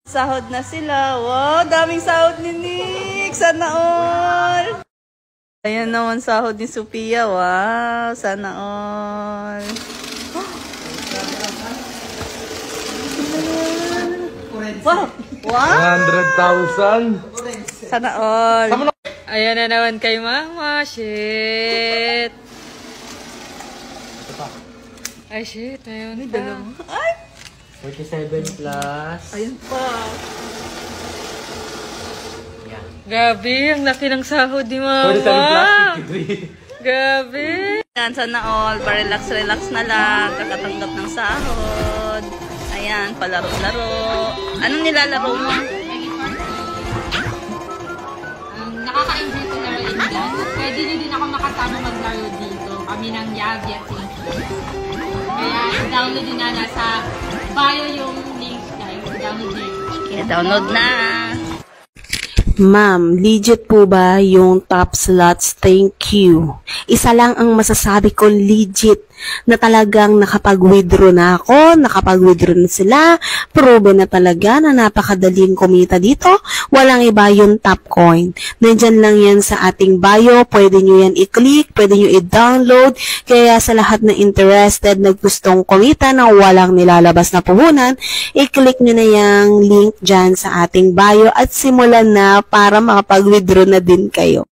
Sahod na sila. Wow, daming sahod ni Nick. Sana all. Ayan naman sahod ni Sophia. Wow, sana all. Wow. Wow. 100,000. Sana all. Ayan na naman kay Mama. Shit. Ay, shit. Ayun pa. Ay. 47 plus. Ayun pa. Yan. Gabi, ang laki ng sahod ni Mama. 47 plus 53. Gabi. Ayan, sana all. Pa-relax-relax na lang. Kakatanggap ng sahod. Ayan, palaro-laro. Anong nilalaro mo? Nakaka-enjoy ko laro in dyan. Pwede nyo din ako makasama maglaro dito. Kami ng Yavia Team. Kaya download nyo na nasa bio yung link guys. Download nyo. Okay, download na. Ma'am, legit po ba yung top slots? Thank you. Isa lang ang masasabi ko, legit, na talagang nakapag-withdraw na ako, nakapag-withdraw na sila, proven na talaga na napakadaling kumita dito. Walang iba yung top coin. Nandyan lang yan sa ating bio, pwede nyo yan i-click, pwede nyo i-download, kaya sa lahat na interested na gustong kumita na walang nilalabas na puhunan, i-click nyo na yung link dyan sa ating bio at simulan na para makapag-withdraw na din kayo.